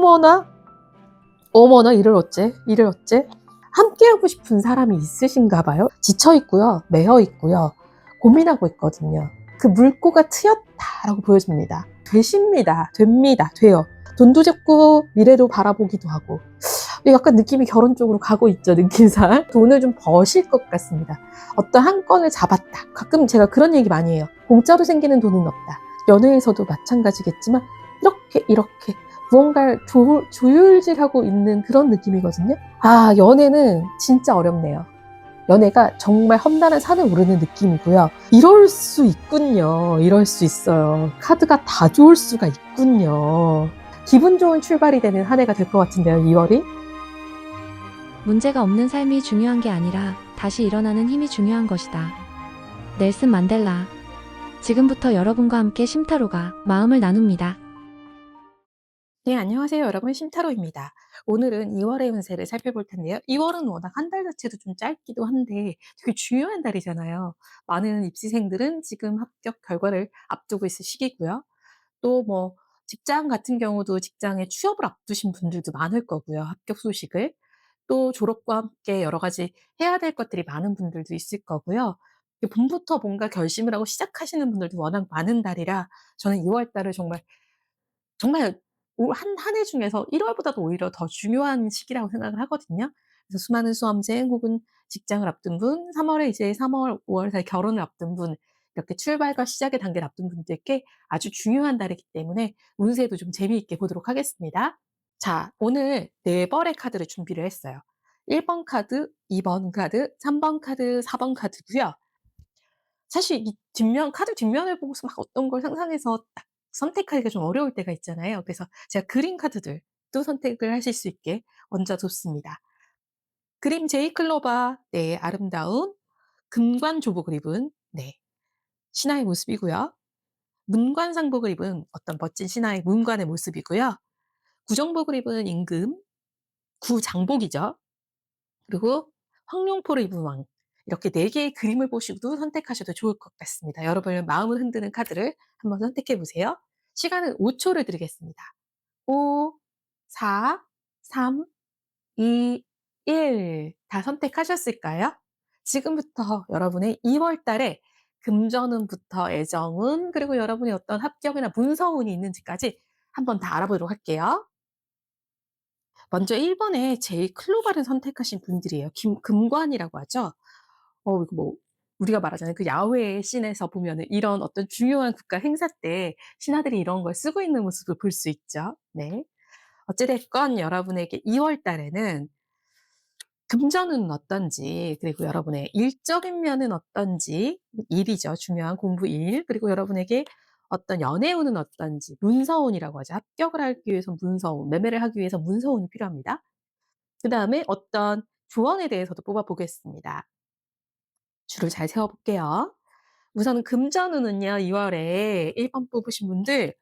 어머나, 어머나 이를 어째, 이를 어째. 함께하고 싶은 사람이 있으신가 봐요. 지쳐 있고요, 매여 있고요, 고민하고 있거든요. 그 물꼬가 트였다라고 보여집니다. 되십니다. 됩니다. 돼요. 돈도 잡고 미래도 바라보기도 하고. 약간 느낌이 결혼 쪽으로 가고 있죠, 느낌상. 돈을 좀 버실 것 같습니다. 어떤 한 건을 잡았다. 가끔 제가 그런 얘기 많이 해요. 공짜로 생기는 돈은 없다. 연애에서도 마찬가지겠지만 이렇게 무언가를 조율질하고 있는 그런 느낌이거든요. 아, 연애는 진짜 어렵네요. 연애가 정말 험난한 산을 오르는 느낌이고요. 이럴 수 있군요. 이럴 수 있어요. 카드가 다 좋을 수가 있군요. 기분 좋은 출발이 되는 한 해가 될 것 같은데요, 2월이. 문제가 없는 삶이 중요한 게 아니라 다시 일어나는 힘이 중요한 것이다. 넬슨 만델라. 지금부터 여러분과 함께 심타로가 마음을 나눕니다. 네, 안녕하세요. 여러분. 심타로입니다. 오늘은 2월의 운세를 살펴볼 텐데요. 2월은 워낙 한 달 자체도 좀 짧기도 한데 되게 중요한 달이잖아요. 많은 입시생들은 지금 합격 결과를 앞두고 있을 시기고요. 또 뭐 직장 같은 경우도 직장에 취업을 앞두신 분들도 많을 거고요, 합격 소식을. 또 졸업과 함께 여러 가지 해야 될 것들이 많은 분들도 있을 거고요. 봄부터 뭔가 결심을 하고 시작하시는 분들도 워낙 많은 달이라 저는 2월 달을 정말 한 해 중에서 1 월보다도 오히려 더 중요한 시기라고 생각을 하거든요. 그래서 수많은 수험생 혹은 직장을 앞둔 분, 3 월에 이제 3 월, 5월 사이 결혼을 앞둔 분, 이렇게 출발과 시작의 단계를 앞둔 분들께 아주 중요한 달이기 때문에 운세도 좀 재미있게 보도록 하겠습니다. 자, 오늘 4 벌의 카드를 준비를 했어요. 1번 카드, 2번 카드, 3번 카드, 4번 카드고요. 사실 이 카드 뒷면을 보고서 막 어떤 걸 상상해서 딱 선택하기가 좀 어려울 때가 있잖아요. 그래서 제가 그린 카드들도 선택을 하실 수 있게 얹어 뒀습니다. 그림 제이클로바, 네, 아름다운 금관 조복을 입은, 네, 신하의 모습이고요. 문관 상복을 입은 어떤 멋진 신하의 문관의 모습이고요. 구정복을 입은 임금, 구장복이죠. 그리고 황룡포를 입은 왕. 이렇게 4 개의 그림을 보시고도 선택하셔도 좋을 것 같습니다. 여러분의 마음을 흔드는 카드를 한번 선택해 보세요. 시간은 5 초를 드리겠습니다. 5, 4, 3, 2, 1. 다 선택하셨을까요? 지금부터 여러분의 2월 달에 금전운부터 애정운, 그리고 여러분의 어떤 합격이나 문서운이 있는지까지 한번 다 알아보도록 할게요. 먼저 1 번에 제일 클로바를 선택하신 분들이에요. 금관이라고 하죠. 이거 뭐 우리가 말하자면 그 야외의 씬에서 보면은 이런 어떤 중요한 국가 행사 때 신하들이 이런 걸 쓰고 있는 모습을 볼 수 있죠. 네. 어찌 됐건 여러분에게 2월 달에는 금전은 어떤지, 그리고 여러분의 일적인 면은 어떤지, 일이죠. 중요한 공부 일, 그리고 여러분에게 어떤 연애운은 어떤지, 문서운이라고 하죠. 합격을 하기 위해서 문서운, 매매를 하기 위해서 문서운이 필요합니다. 그다음에 어떤 조언에 대해서도 뽑아 보겠습니다. 줄을 잘 세워 볼게요. 우선은 금전운은요, 2 월에 1번 뽑으신 분들,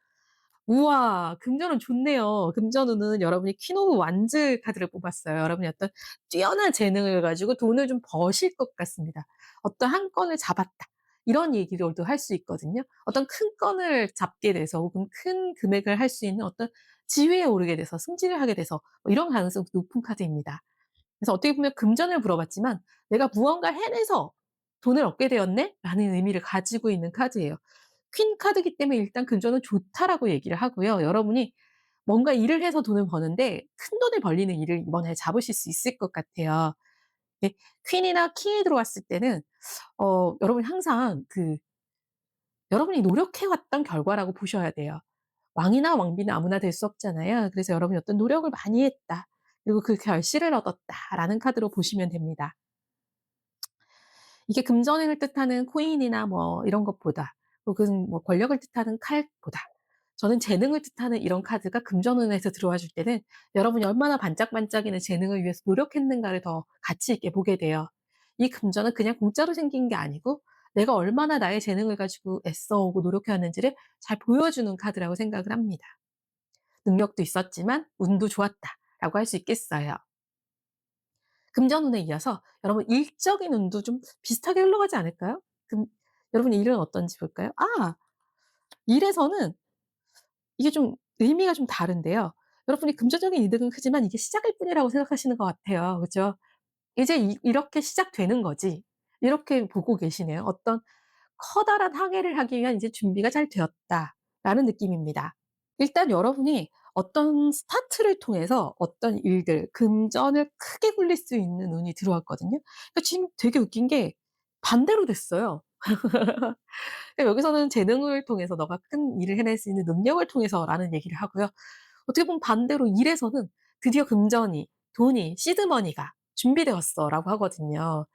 우와, 금전운 좋네요. 금전운은 여러분이 퀸 오브 완즈 카드를 뽑았어요. 여러분이 어떤 뛰어난 재능을 가지고 돈을 좀 버실 것 같습니다. 어떤 한 건을 잡았다, 이런 얘기로도 할 수 있거든요. 어떤 큰 건을 잡게 돼서 혹은 큰 금액을 할 수 있는 어떤 지위에 오르게 돼서 승진을 하게 돼서 뭐 이런 가능성이 높은 카드입니다. 그래서 어떻게 보면 금전을 물어봤지만 '내가 무언가를 해내서 돈을 얻게 되었네.'라는 의미를 가지고 있는 카드예요. 퀸 카드이기 때문에 일단 금전은 좋다라고 얘기를 하고요. 여러분이 뭔가 일을 해서 돈을 버는데 큰돈을 벌리는 일을 이번에 잡으실 수 있을 것 같아요. 예, 퀸이나 킹이 들어왔을 때는 여러분이 항상 여러분이 노력해 왔던 결과라고 보셔야 돼요. 왕이나 왕비는 아무나 될 수 없잖아요. 그래서 여러분이 어떤 노력을 많이 했다, 그리고 그 결실을 얻었다라는 카드로 보시면 됩니다. 이게 금전을 뜻하는 코인이나 뭐 이런 것보다, 혹은 뭐 권력을 뜻하는 칼보다, 저는 재능을 뜻하는 이런 카드가 금전운에서 들어와 줄 때는 여러분이 얼마나 반짝반짝이는 재능을 위해서 노력했는가를 더 가치 있게 보게 돼요. 이 금전은 그냥 공짜로 생긴 게 아니고 내가 얼마나 나의 재능을 가지고 애써오고 노력해왔는지를 잘 보여주는 카드라고 생각을 합니다. 능력도 있었지만 운도 좋았다라고 할 수 있겠어요. 금전운에 이어서 여러분 일적인 운도 좀 비슷하게 흘러가지 않을까요? 여러분 일은 어떤지 볼까요? 일에서는 이게 좀 의미가 좀 다른데요. 여러분이 금전적인 이득은 크지만 이게 시작일 뿐이라고 생각하시는 것 같아요. 그죠? 이제 이렇게 시작되는 거지. 이렇게 보고 계시네요. 어떤 커다란 항해를 하기 위한 이제 준비가 잘 되었다라는 느낌입니다. 일단 여러분이 어떤 스타트를 통해서 어떤 일들, 금전을 크게 굴릴 수 있는 운이 들어왔거든요. 그러니까 지금 되게 웃긴 게 반대로 됐어요. 그러니까 여기서는 재능을 통해서 너가 큰 일을 해낼 수 있는 능력을 통해서라는 얘기를 하고요. 어떻게 보면 반대로 일에서는 드디어 금전이, 돈이, 시드머니가 준비되었어라고 하거든요.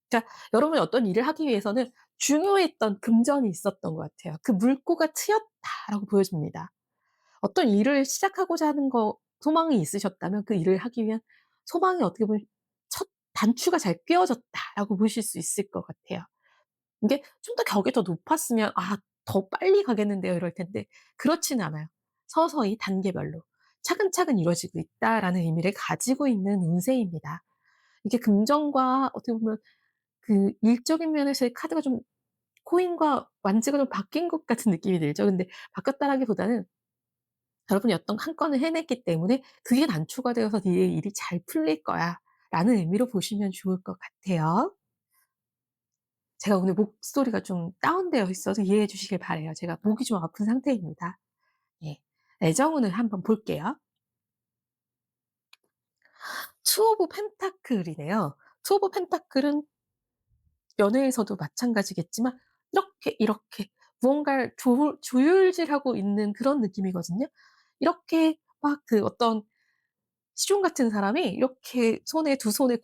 그러니까 여러분이 어떤 일을 하기 위해서는 중요했던 금전이 있었던 것 같아요. 그 물꼬가 트였다라고 보여집니다. 어떤 일을 시작하고자 하는 소망이 있으셨다면 그 일을 하기 위한 소망이 어떻게 보면 첫 단추가 잘 꿰어졌다라고 보실 수 있을 것 같아요. 이게 좀 더 격이 더 높았으면 '아 더 빨리 가겠는데요.' 이럴 텐데 그렇지는 않아요. 서서히 단계별로 차근차근 이루어지고 있다라는 의미를 가지고 있는 운세입니다. 이게 금전과 어떻게 보면 그 일적인 면에서의 카드가 좀 코인과 완지가 좀 바뀐 것 같은 느낌이 들죠. 근데 바뀌었다라기보다는 여러분이 어떤 한 건을 해냈기 때문에 그게 단초가 되어서 뒤에 일이 잘 풀릴 거야라는 의미로 보시면 좋을 것 같아요. 제가 오늘 목소리가 좀 다운되어 있어서 이해해 주시길 바라요. 제가 목이 좀 아픈 상태입니다. 예. 애정운을 한번 볼게요. 투 오브 펜타클이네요. 투 오브 펜타클은 연애에서도 마찬가지겠지만 이렇게 무언가를 조율질하고 있는 그런 느낌이거든요. 이렇게 막 그 어떤 시종 같은 사람이 이렇게 손에 두 손에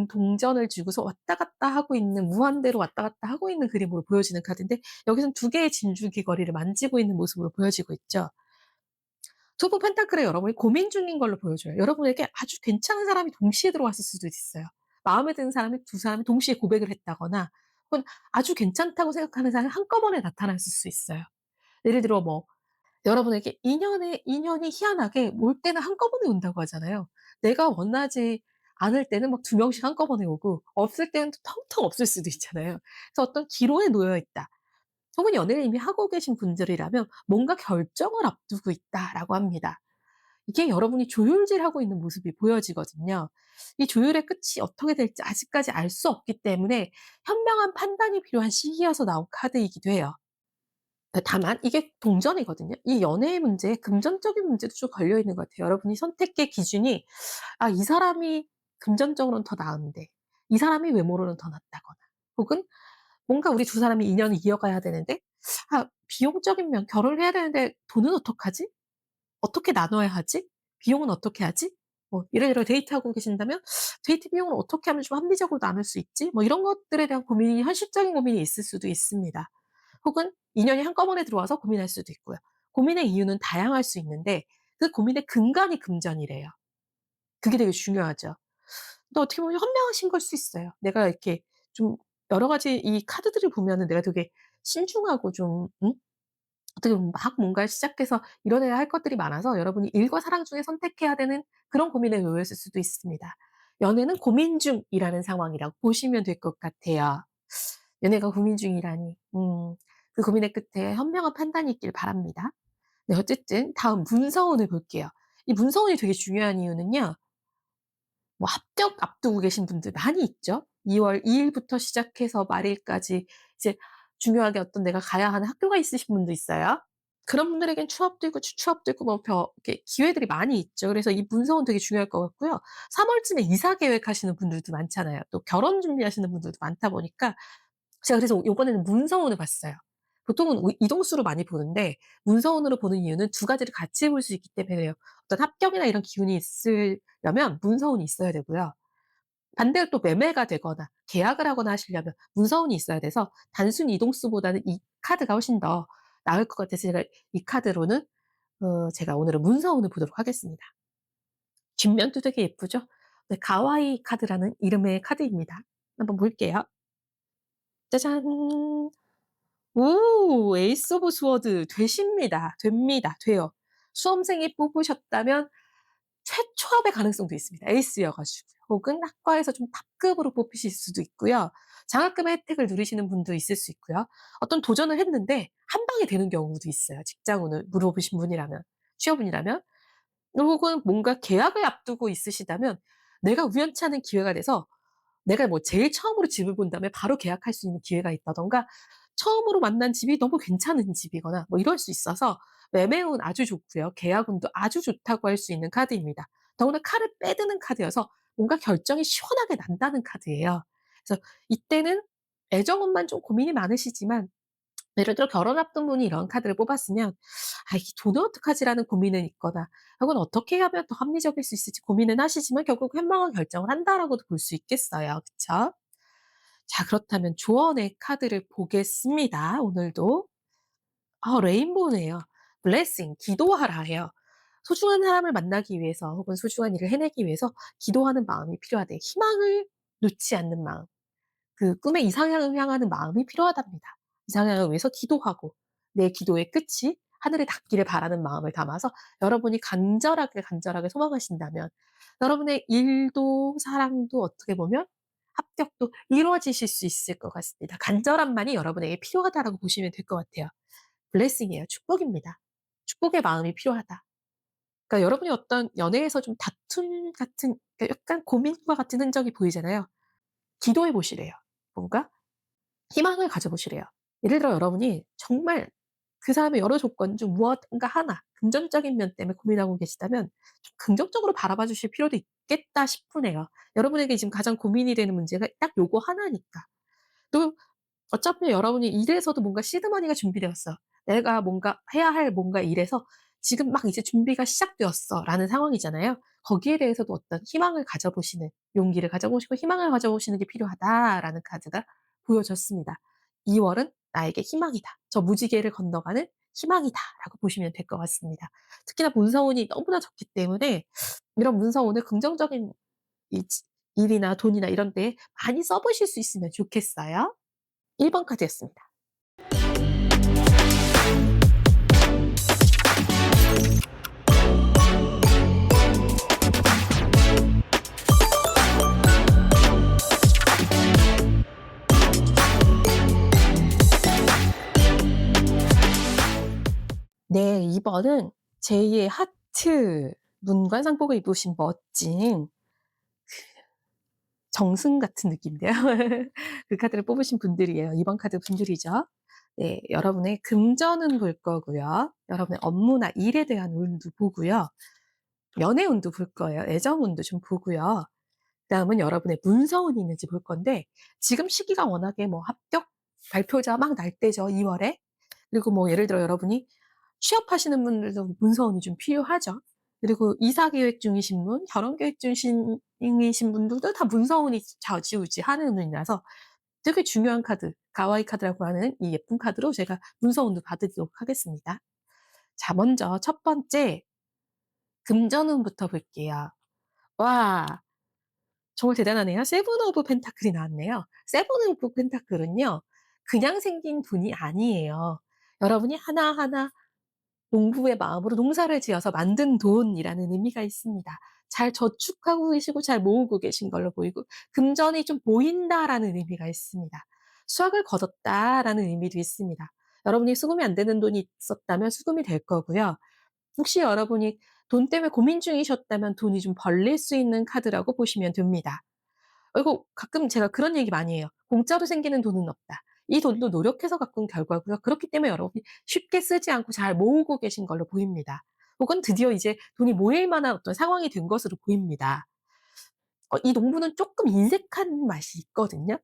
동전을 쥐고서 왔다 갔다 하고 있는 무한대로 왔다 갔다 하고 있는 그림으로 보여지는 카드인데 여기서는 두 개의 진주기 거리를 만지고 있는 모습으로 보여지고 있죠. 투브 펜타클에 여러분이 고민 중인 걸로 보여줘요. 여러분에게 아주 괜찮은 사람이 동시에 들어왔을 수도 있어요. 마음에 드는 사람이 두 사람이 동시에 고백을 했다거나 혹은 아주 괜찮다고 생각하는 사람이 한꺼번에 나타났을 수 있어요. 예를 들어 뭐 여러분에게 인연이 희한하게 올 때는 한꺼번에 온다고 하잖아요. 내가 원하지 않을 때는 막 두 명씩 한꺼번에 오고 없을 때는 또 텅텅 없을 수도 있잖아요. 그래서 어떤 기로에 놓여 있다. 혹은 연애를 이미 하고 계신 분들이라면 뭔가 결정을 앞두고 있다라고 합니다. 이게 여러분이 조율질하고 있는 모습이 보여지거든요. 이 조율의 끝이 어떻게 될지 아직까지 알 수 없기 때문에 현명한 판단이 필요한 시기여서 나온 카드이기도 해요. 다만 이게 동전이거든요. 이 연애의 문제에 금전적인 문제도 좀 걸려 있는 것 같아요. 여러분이 선택의 기준이 '아 이 사람이 금전적으로는 더 나은데 이 사람이 외모로는 더 낫다거나 혹은 뭔가 우리 두 사람이 인연을 이어가야 되는데 비용적인 면 결혼을 해야 되는데 돈은 어떡하지? 어떻게 나눠야 하지? 비용은 어떻게 하지?' 뭐 이러이러 데이트하고 계신다면 '데이트 비용을 어떻게 하면 좀 합리적으로 나눌 수 있지?' 뭐 이런 것들에 대한 고민이 현실적인 고민이 있을 수도 있습니다. 혹은 인연이 한꺼번에 들어와서 고민할 수도 있고요. 고민의 이유는 다양할 수 있는데 그 고민의 근간이 금전이래요. 그게 되게 중요하죠. 근데 어떻게 보면 현명하신 걸 수 있어요. 내가 이렇게 좀 여러 가지 이 카드들을 보면은 내가 되게 신중하고 좀 어떻게 보면 막 뭔가를 시작해서 이뤄내야 할 것들이 많아서 여러분이 일과 사랑 중에 선택해야 되는 그런 고민에 놓였을 수도 있습니다. 연애는 고민 중이라는 상황이라고 보시면 될 것 같아요. 연애가 고민 중이라니. 그 고민의 끝에 현명한 판단이 있길 바랍니다. 네 어쨌든 다음 문서운을 볼게요. 이 문서운이 되게 중요한 이유는요. 뭐 합격 앞두고 계신 분들 많이 있죠. 2월 2 일부터 시작해서 말일까지 이제 중요하게 어떤 내가 가야 하는 학교가 있으신 분도 있어요. 그런 분들에겐 취업도 있고 추취업도 있고 뭐 이렇게 기회들이 많이 있죠. 그래서 이 문서운 되게 중요할 것 같고요. 3 월쯤에 이사 계획하시는 분들도 많잖아요. 또 결혼 준비하시는 분들도 많다 보니까 제가 그래서 요번에는 문서운을 봤어요. 보통은 이동수로 많이 보는데 문서운으로 보는 이유는 두 가지를 같이 볼 수 있기 때문에 그래요. 어떤 합격이나 이런 기운이 있으려면 문서운이 있어야 되고요. 반대로 또 매매가 되거나 계약을 하거나 하시려면 문서운이 있어야 돼서 단순 이동수보다는 이 카드가 훨씬 더 나을 것 같아서 제가 이 카드로는 제가 오늘은 문서운을 보도록 하겠습니다. 뒷면도 되게 예쁘죠? 네 가와이 카드라는 이름의 카드입니다. 한번 볼게요. 짜잔. 오 에이스 오브 스워드 되십니다. 됩니다. 돼요. 수험생이 뽑으셨다면 최초합의 가능성도 있습니다. 에이스여 가지고요. 혹은 학과에서 좀 탑급으로 뽑히실 수도 있고요. 장학금의 혜택을 누리시는 분도 있을 수 있고요. 어떤 도전을 했는데 한 방에 되는 경우도 있어요. 직장운을 물어보신 분이라면, 취업운이라면. 혹은 뭔가 계약을 앞두고 있으시다면 내가 우연치 않은 기회가 돼서 내가 뭐 제일 처음으로 집을 본 다음에 바로 계약할 수 있는 기회가 있다든가 처음으로 만난 집이 너무 괜찮은 집이거나 뭐 이럴 수 있어서 매매운 아주 좋고요. 계약운도 아주 좋다고 할 수 있는 카드입니다. 더구나 칼을 빼드는 카드여서 뭔가 결정이 시원하게 난다는 카드예요. 그래서 이때는 애정운만 좀 고민이 많으시지만 예를 들어 결혼 앞둔 분이 이런 카드를 뽑았으면 '아 이 돈을 어떡하지?'라는 고민은 있거나 혹은 '어떻게 하면 더 합리적일 수 있을지.' 고민은 하시지만 결국 현명한 결정을 한다라고도 볼 수 있겠어요. 그쵸? 자 그렇다면 조언의 카드를 보겠습니다 오늘도. 레인보우네요. 블레싱 기도하라예요. 소중한 사람을 만나기 위해서 혹은 소중한 일을 해내기 위해서 기도하는 마음이 필요하대. 희망을 놓지 않는 마음. 그 꿈의 이상향을 향하는 마음이 필요하답니다. 이상향을 위해서 기도하고 내 기도의 끝이 하늘에 닿기를 바라는 마음을 담아서 여러분이 간절하게, 간절하게 소망하신다면 여러분의 일도 사랑도 어떻게 보면 합격도 이루어지실 수 있을 것 같습니다. 간절함만이 여러분에게 필요하다라고 보시면 될 것 같아요. 블레싱이에요. 축복입니다. 축복의 마음이 필요하다. 그러니까 여러분이 어떤 연애에서 좀 다툼 같은 그러니까 약간 고민과 같은 흔적이 보이잖아요. 기도해 보시래요. 뭔가 희망을 가져보시래요. 예를 들어 여러분이 정말 그 사람의 여러 조건 중 무엇인가 하나 금전적인 면 때문에 고민하고 계시다면 좀 긍정적으로 바라봐 주실 필요도 있겠다 싶으네요. 여러분에게 지금 가장 고민이 되는 문제가 딱 요거 하나니까. 또 어차피 여러분이 일에서도 뭔가 시드머니가 준비되었어. 내가 뭔가 해야 할 뭔가 일에서 지금 막 이제 준비가 시작되었어라는 상황이잖아요. 거기에 대해서도 어떤 희망을 가져보시는 용기를 가져보시고 희망을 가져보시는 게 필요하다라는 카드가 보여졌습니다. 2 월은 나에게 희망이다. 저 무지개를 건너가는 희망이다라고 보시면 될 것 같습니다. 특히나 문서운이 너무나 적기 때문에 이런 문서운을 긍정적인 이 일이나 돈이나 이런 데에 많이 써 보실 수 있으면 좋겠어요. 1번 카드였습니다. 네. 2 번은 제2의 하트 문관 상복을 입으신 멋진 정승 같은 느낌인데요. 그 카드를 뽑으신 분들이에요. 2번 카드 분들이죠. 네. 여러분의 금전운 볼 거고요. 여러분의 업무나 일에 대한 운도 보고요. 연애 운도 볼 거예요. 애정 운도 좀 보고요. 그다음은 여러분의 문서운이 있는지 볼 건데 지금 시기가 워낙에 뭐 합격 발표자 막 날 때죠, 2 월에. 그리고 뭐 예를 들어 여러분이 취업하시는 분들도 문서운이 좀 필요하죠. 그리고 이사 계획 중이신 분, 결혼 계획 중이신 분들도 다 문서운이 좌지우지하는 운이라서 되게 중요한 카드, 가와이 카드라고 하는 이 예쁜 카드로 제가 문서운도 봐 드리도록 하겠습니다. 자 먼저 첫 번째 금전운부터 볼게요. 와 정말 대단하네요. 세븐 오브 펜타클이 나왔네요. 세븐 오브 펜타클은요. 그냥 생긴 분이 아니에요. 여러분이 하나하나 농부의 마음으로 농사를 지어서 만든 돈이라는 의미가 있습니다. 잘 저축하고 계시고 잘 모으고 계신 걸로 보이고 금전이 좀 보인다라는 의미가 있습니다. 수확을 거뒀다라는 의미도 있습니다. 여러분이 수금이 안 되는 돈이 있었다면 수금이 될 거고요. 혹시 여러분이 돈 때문에 고민 중이셨다면 돈이 좀 벌릴 수 있는 카드라고 보시면 됩니다. 이거 가끔 제가 그런 얘기 많이 해요. "공짜로 생기는 돈은 없다." 이 돈도 노력해서 갖고 온 결과고요. 그렇기 때문에 여러분이 쉽게 쓰지 않고 잘 모으고 계신 걸로 보입니다. 혹은 드디어 이제 돈이 모일 만한 어떤 상황이 된 것으로 보입니다. 이 농부는 쪼끔 인색한 맛이 있거든요.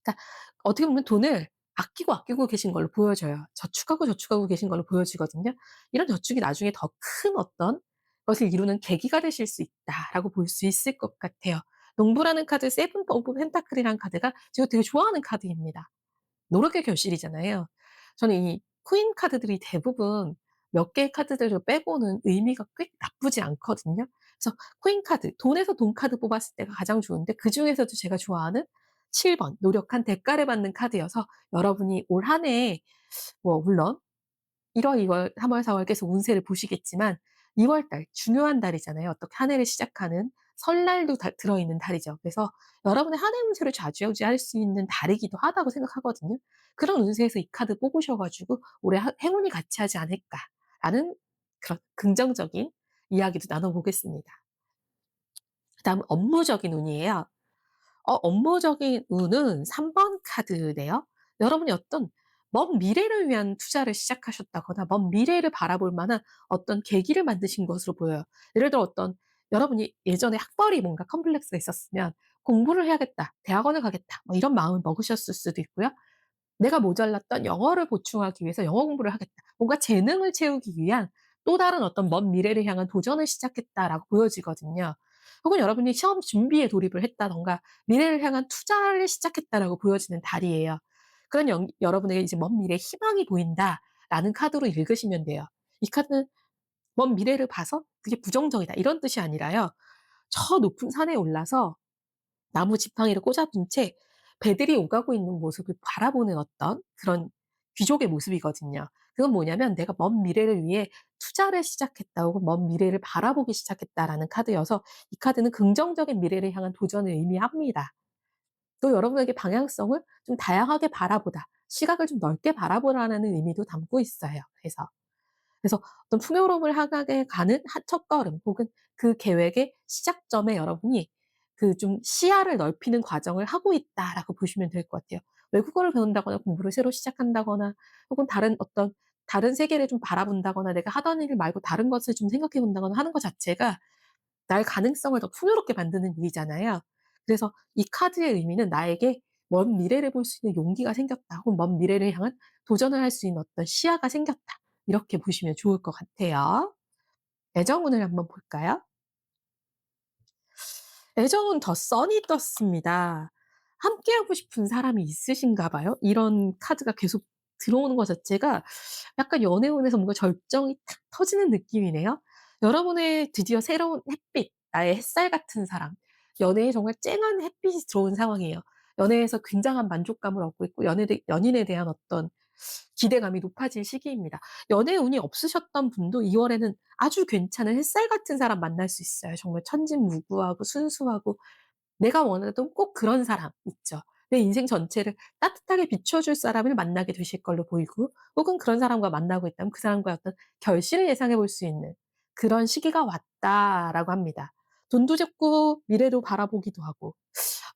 그러니까 어떻게 보면 돈을 아끼고, 아끼고 계신 걸로 보여져요. 저축하고, 저축하고 계신 걸로 보여지거든요. 이런 저축이 나중에 더 큰 어떤 것을 이루는 계기가 되실 수 있다라고 볼 수 있을 것 같아요. 농부라는 카드 세븐 오브 펜타클이라는 카드가 제가 되게 좋아하는 카드입니다. 노력의 결실이잖아요. 저는 이 코인 카드들이 대부분 몇 개의 카드들을 빼고는 의미가 꽤 나쁘지 않거든요. 그래서 코인 카드, 돈에서 돈 카드 뽑았을 때가 가장 좋은데 그중에서도 제가 좋아하는 7번 노력한 대가를 받는 카드여서 여러분이 올 한 해 뭐 물론 1 월, 2 월, 3 월, 4월 계속 운세를 보시겠지만 2월 달 중요한 달이잖아요. 어떻게 한 해를 시작하는 설날도 다 들어있는 달이죠. 그래서 여러분의 한 해 운세를 좌지우지할 수 있는 달이기도 하다고 생각하거든요. 그런 운세에서 이 카드 뽑으셔 가지고 '올해 하 행운이 같이 하지 않을까.'라는 그런 긍정적인 이야기도 나눠 보겠습니다. 그다음 업무적인 운이에요. 업무적인 운은 3번 카드네요. 여러분이 어떤 먼 미래를 위한 투자를 시작하셨다거나 먼 미래를 바라볼 만한 어떤 계기를 만드신 것으로 보여요. 예를 들어 어떤 여러분이 예전에 학벌이 뭔가 컴플렉스가 있었으면 '공부를 해야겠다. 대학원을 가겠다.' 뭐 이런 마음을 먹으셨을 수도 있고요. 내가 모자랐던 영어를 보충하기 위해서 영어 공부를 하겠다. 뭔가 재능을 채우기 위한 또 다른 어떤 먼 미래를 향한 도전을 시작했다라고 보여지거든요. 혹은 여러분이 시험 준비에 돌입을 했다든가 미래를 향한 투자를 시작했다라고 보여지는 달이에요. 그런 여러분에게 이제 '먼 미래에 희망이 보인다.'라는 카드로 읽으시면 돼요. 이 카드는 먼 미래를 봐서 그게 부정적이다 이런 뜻이 아니라요. 저 높은 산에 올라서 나무 지팡이를 꽂아둔 채 배들이 오가고 있는 모습을 바라보는 어떤 그런 귀족의 모습이거든요. 그건 뭐냐면 '내가 먼 미래를 위해 투자를 시작했다.' 혹은 '먼 미래를 바라보기 시작했다.'라는 카드여서 이 카드는 긍정적인 미래를 향한 도전을 의미합니다. 또 여러분에게 방향성을 좀 다양하게 바라보다, 시각을 좀 넓게 바라보라는 의미도 담고 있어요. 그래서 어떤 풍요로움을 향하게 가는 첫걸음 혹은 그 계획의 시작점에 여러분이 그 좀 시야를 넓히는 과정을 하고 있다라고 보시면 될 것 같아요. 외국어를 배운다거나 공부를 새로 시작한다거나 혹은 다른 세계를 좀 바라본다거나 내가 하던 일 말고 다른 것을 좀 생각해 본다거나 하는 것 자체가 나의 가능성을 더 풍요롭게 만드는 일이잖아요. 그래서 이 카드의 의미는 나에게 먼 미래를 볼 수 있는 용기가 생겼다 혹은 먼 미래를 향한 도전을 할 수 있는 어떤 시야가 생겼다. 이렇게 보시면 좋을 것 같아요. 애정운을 한번 볼까요? 애정은 더 선이 떴습니다. 함께하고 싶은 사람이 있으신가 봐요. 이런 카드가 계속 들어오는 것 자체가 약간 연애운에서 뭔가 절정이 탁 터지는 느낌이네요. 여러분의 드디어 새로운 햇빛, 나의 햇살 같은 사람, 연애에 정말 쨍한 햇빛이 들어온 상황이에요. 연애에서 굉장한 만족감을 얻고 있고 연인에 대한 어떤 기대감이 높아질 시기입니다. 연애 운이 없으셨던 분도 2 월에는 아주 괜찮은 햇살 같은 사람 만날 수 있어요. 정말 천진무구하고 순수하고 내가 원하던 꼭 그런 사람 있죠. 내 인생 전체를 따뜻하게 비춰줄 사람을 만나게 되실 걸로 보이고 혹은 그런 사람과 만나고 있다면 그 사람과의 어떤 결실을 예상해 볼 수 있는 그런 시기가 왔다라고 합니다. 돈도 적고 미래도 바라보기도 하고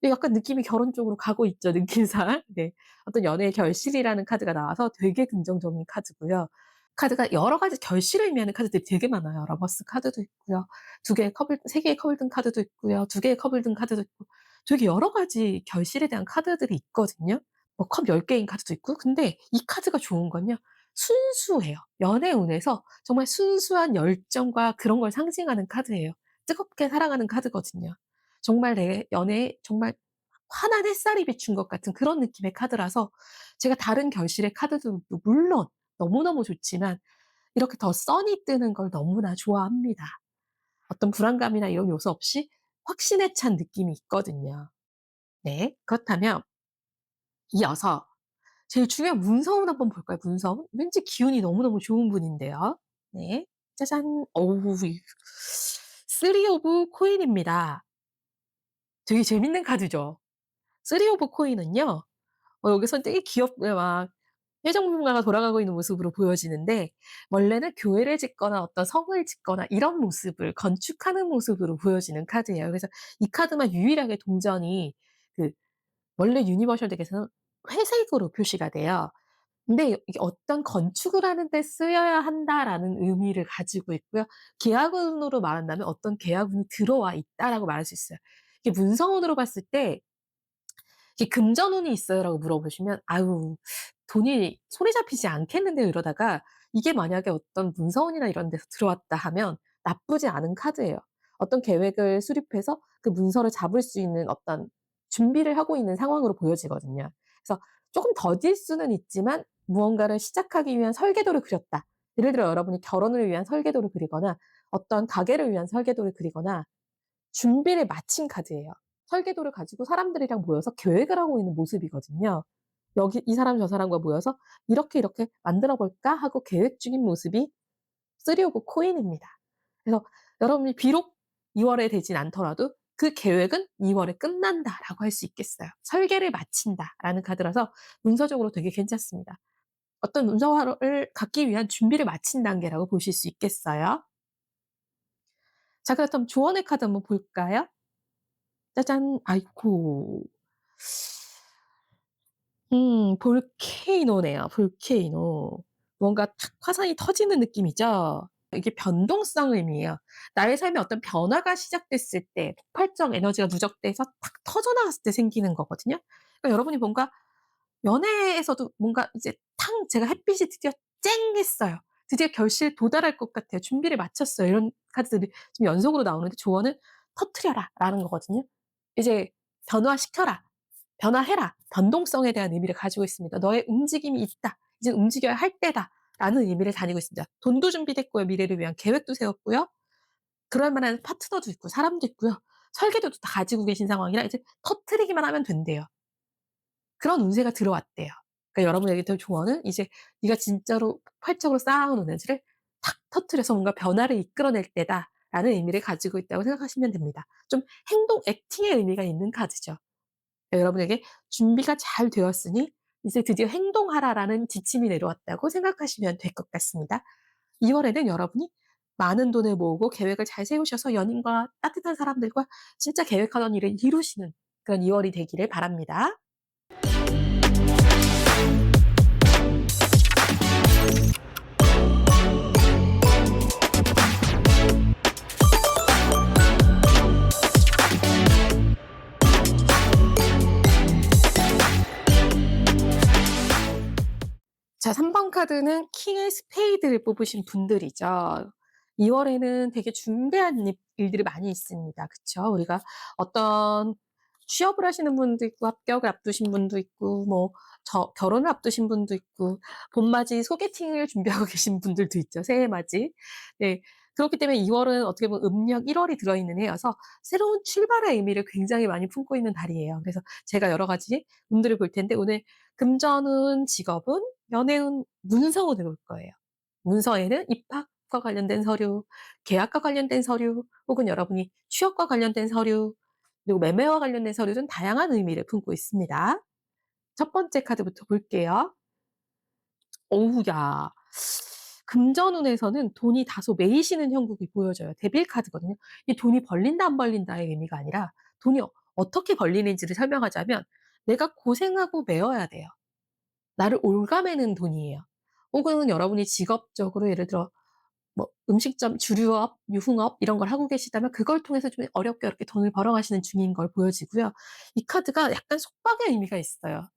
약간 느낌이 결혼 쪽으로 가고 있죠, 느낌상. 네. 어떤 연애의 결실이라는 카드가 나와서 되게 긍정적인 카드고요. 카드가 여러 가지 결실을 의미하는 카드들이 되게 많아요. 러버스 카드도 있고요. 3 개의 컵을 든 카드도 있고요. 2 개의 컵을 든 카드도 있고 되게 여러 가지 결실에 대한 카드들이 있거든요. 뭐 컵 10 개인 카드도 있고. 근데 이 카드가 좋은 건요. 순수해요. 연애 운에서 정말 순수한 열정과 그런 걸 상징하는 카드예요. 뜨겁게 사랑하는 카드거든요. 정말 내 연애에 정말 환한 햇살이 비춘 것 같은 그런 느낌의 카드라서 제가 다른 결실의 카드도 물론 너무너무 좋지만 이렇게 더 선이 뜨는 걸 너무나 좋아합니다. 어떤 불안감이나 이런 요소 없이 확신에 찬 느낌이 있거든요. 네. 그렇다면 이어서 제일 중요한 문서운 한번 볼까요? 문서운? 왠지 기운이 너무너무 좋은 분인데요. 네. 짜잔. 어우 이 3 오브 코인입니다. 되게 재밌는 카드죠. 3 오브 코인은요. 여기선 되게 귀엽게 막 회전목마가 돌아가고 있는 모습으로 보여지는데 원래는 교회를 짓거나 어떤 성을 짓거나 이런 모습을 건축하는 모습으로 보여지는 카드예요. 그래서 이 카드만 유일하게 동전이 그 원래 유니버셜 덱에서는 회색으로 표시가 돼요. 근데 이게 '어떤 건축을 하는 데 쓰여야 한다.'라는 의미를 가지고 있고요. 계약운으로 말한다면 '어떤 계약운이 들어와 있다.'라고 말할 수 있어요. 이게 문서운으로 봤을 때 이게 "금전운이 있어요?"라고 물어보시면 "아유 돈이 손에 잡히지 않겠는데요." 이러다가 이게 만약에 어떤 문서운이나 이런 데서 들어왔다 하면 나쁘지 않은 카드예요. 어떤 계획을 수립해서 그 문서를 잡을 수 있는 어떤 준비를 하고 있는 상황으로 보여지거든요. 그래서 쪼금 더딜 수는 있지만 무언가를 시작하기 위한 설계도를 그렸다. 예를 들어 여러분이 결혼을 위한 설계도를 그리거나 어떤 가게를 위한 설계도를 그리거나 준비를 마친 카드예요. 설계도를 가지고 사람들이랑 모여서 계획을 하고 있는 모습이거든요. 여기 이 사람 저 사람과 모여서 '이렇게, 이렇게 만들어 볼까?' 하고 계획 중인 모습이 3 오브 코인입니다. 그래서 여러분이 비록 2 월에 되진 않더라도 그 계획은 2 월에 끝난다라고 할 수 있겠어요. '설계를 마친다.'라는 카드라서 문서적으로 되게 괜찮습니다. 어떤 문서화를 갖기 위한 준비를 마친 단계라고 보실 수 있겠어요. 자, 그렇다면 조언의 카드 한번 볼까요? 짜잔. 아이코. 볼케이노네요. 볼케이노. 뭔가 탁 화산이 터지는 느낌이죠. 이게 변동성 의미예요. 나의 삶에 어떤 변화가 시작됐을 때 폭발적 에너지가 누적돼서 탁 터져 나갔을 때 생기는 거거든요. 그러니까 여러분이 뭔가 연애에서도 뭔가 이제 탕 제가 햇빛이 드디어 쨍 했어요. 드디어 결실에 도달할 것 같아요. 준비를 마쳤어요. 이런 카드들이 좀 연속으로 나오는데 조언은 "터뜨려라."라는 거거든요. 이제 "변화시켜라. 변화해라." 변동성에 대한 의미를 가지고 있습니다. "너의 움직임이 있다. 이제 움직여야 할 때다."라는 의미를 다니고 있습니다. 돈도 준비됐고요. 미래를 위한 계획도 세웠고요. 그럴 만한 파트너도 있고 사람도 있고요. 설계도도 다 가지고 계신 상황이라 이제 터뜨리기만 하면 된대요. 그런 운세가 들어왔대요. 그러니까 여러분에게 될 조언은 이제 네가 진짜로 폭발적으로 쌓아온 에너지를 탁 터뜨려서 뭔가 변화를 이끌어낼 때다라는 의미를 가지고 있다고 생각하시면 됩니다. 좀 행동 액팅의 의미가 있는 카드죠. 그러니까 여러분에게 준비가 잘 되었으니 이제 드디어 행동하라라는 지침이 내려왔다고 생각하시면 될 것 같습니다. 2 월에는 여러분이 많은 돈을 모으고 계획을 잘 세우셔서 연인과 따뜻한 사람들과 진짜 계획하던 일을 이루시는 그런 2 월이 되기를 바랍니다. 자, 3번 카드는 킹의 스페이드를 뽑으신 분들이죠. 2 월에는 되게 중대한 일들이 많이 있습니다. 그쵸? 우리가 어떤 취업을 하시는 분도 있고 합격을 앞두신 분도 있고 뭐 결혼을 앞두신 분도 있고 봄맞이 소개팅을 준비하고 계신 분들도 있죠, 새해맞이. 네. 그렇기 때문에 2 월은 어떻게 보면 음력 1 월이 들어있는 해여서 새로운 출발의 의미를 굉장히 많이 품고 있는 달이에요. 그래서 제가 여러 가지 운들을 볼 텐데 오늘 금전운, 직업운, 연애운, 문서운을 볼 거예요. 문서에는 입학과 관련된 서류, 계약과 관련된 서류, 혹은 여러분이 취업과 관련된 서류, 그리고 매매와 관련된 서류 등 다양한 의미를 품고 있습니다. 첫 번째 카드부터 볼게요. 어우 야. 금전운에서는 돈이 다소 메이시는 형국이 보여져요. 데빌 카드거든요. 이 돈이 벌린다 안 벌린다의 의미가 아니라 돈이 어떻게 벌리는지를 설명하자면 내가 고생하고 메어야 돼요. 나를 옭아매는 돈이에요. 혹은 여러분이 직업적으로 예를 들어 뭐 음식점, 주류업, 유흥업 이런 걸 하고 계시다면 그걸 통해서 좀 어렵게 어렵게 돈을 벌어가시는 중인 걸 보여지고요. 이 카드가 약간 속박의 의미가 있어요.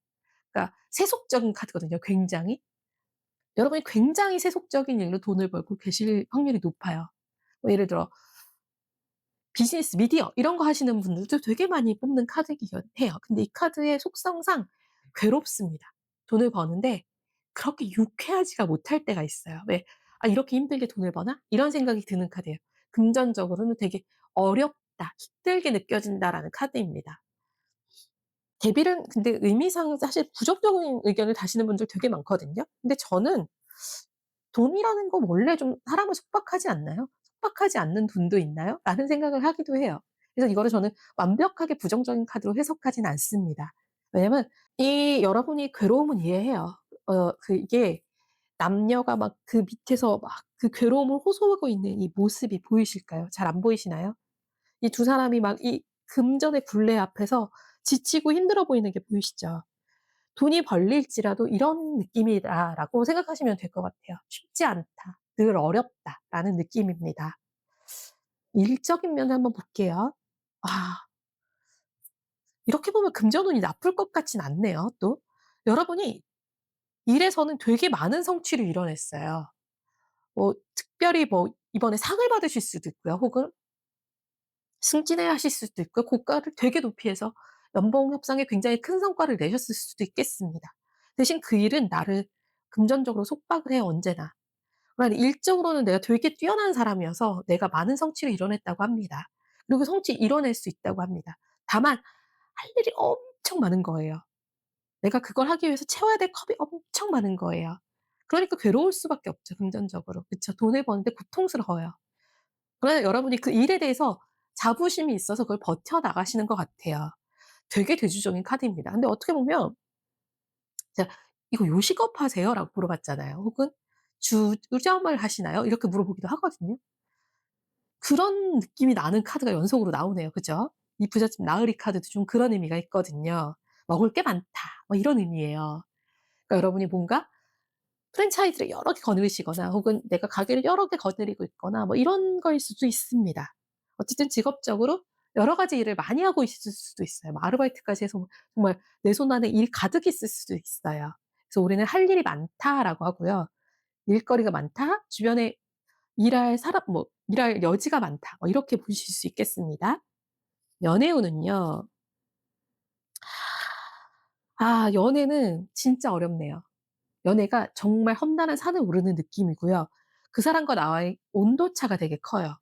그러니까 세속적인 카드거든요, 굉장히. 여러분이 굉장히 세속적인 일로 돈을 벌고 계실 확률이 높아요. 뭐 예를 들어 비즈니스, 미디어 이런 거 하시는 분들도 되게 많이 뽑는 카드이긴 해요. 근데 이 카드의 속성상 괴롭습니다. 돈을 버는데 그렇게 유쾌하지가 못할 때가 있어요. 왜? '아 이렇게 힘들게 돈을 버나?' 이런 생각이 드는 카드예요. 금전적으로는 되게 '어렵다. 힘들게 느껴진다.'라는 카드입니다. 대비는 근데 의미상 사실 부정적인 의견을 다시는 분들 되게 많거든요. 근데 저는 '돈이라는 건 원래 좀 사람을 속박하지 않나요? 속박하지 않는 돈도 있나요?' 라는 생각을 하기도 해요. 그래서 이거를 저는 완벽하게 부정적인 카드로 해석하진 않습니다. 왜냐면 이 여러분이 괴로움은 이해해요. 이게 남녀가 막 그 밑에서 막 그 괴로움을 호소하고 있는 이 모습이 보이실까요? 잘 안 보이시나요? 이 두 사람이 막 이 금전의 굴레 앞에서 지치고 힘들어 보이는 게 보이시죠? 돈이 벌릴지라도 이런 느낌이다라고 생각하시면 될 것 같아요. '쉽지 않다. 늘 어렵다.'라는 느낌입니다. 일적인 면을 한번 볼게요. 아 이렇게 보면 금전운이 나쁠 것 같진 않네요 또. 여러분이 일에서는 되게 많은 성취를 이뤄냈어요. 뭐 특별히 뭐 이번에 상을 받으실 수도 있고요. 혹은 승진을 하실 수도 있고요. 고가를 되게 높이 해서 연봉 협상에 굉장히 큰 성과를 내셨을 수도 있겠습니다. 대신 그 일은 나를 금전적으로 속박을 해요 언제나. 그러니까 일적으로는 내가 되게 뛰어난 사람이어서 내가 많은 성취를 이뤄냈다고 합니다. 그리고 성취 이뤄낼 수 있다고 합니다. 다만 할 일이 엄청 많은 거예요. 내가 그걸 하기 위해서 채워야 될 컵이 엄청 많은 거예요. 그러니까 괴로울 수밖에 없죠 금전적으로. 그쵸. 돈을 버는데 고통스러워요. 그러나 여러분이 그 일에 대해서 자부심이 있어서 그걸 버텨나가시는 것 같아요. 되게 대조적인 카드입니다. 근데 어떻게 보면 제가 "이거 요식업 하세요?"라고 물어봤잖아요. 혹은 "주점을 하시나요?" 이렇게 물어보기도 하거든요. 그런 느낌이 나는 카드가 연속으로 나오네요. 그죠? 이 부잣집 나으리 카드도 좀 그런 의미가 있거든요. "먹을 게 많다." 뭐 이런 의미예요. 그러니까 여러분이 뭔가 프랜차이즈를 여러 개 거느리시거나 혹은 내가 가게를 여러 개 거느리고 있거나 뭐 이런 거일 수도 있습니다. 어쨌든 직업적으로 여러 가지 일을 많이 하고 있을 수도 있어요. 뭐 아르바이트까지 해서 정말 내 손 안에 일 가득 있을 수도 있어요. 그래서 올해는 "할 일이 많다."라고 하고요. "일거리가 많다." 주변에 "일할 사람" 뭐 "일할 여지가 많다." 뭐 이렇게 보실 수 있겠습니다. 연애운은요. 연애는 진짜 어렵네요. 연애가 정말 험난한 산을 오르는 느낌이고요. 그 사람과 나와의 온도차가 되게 커요.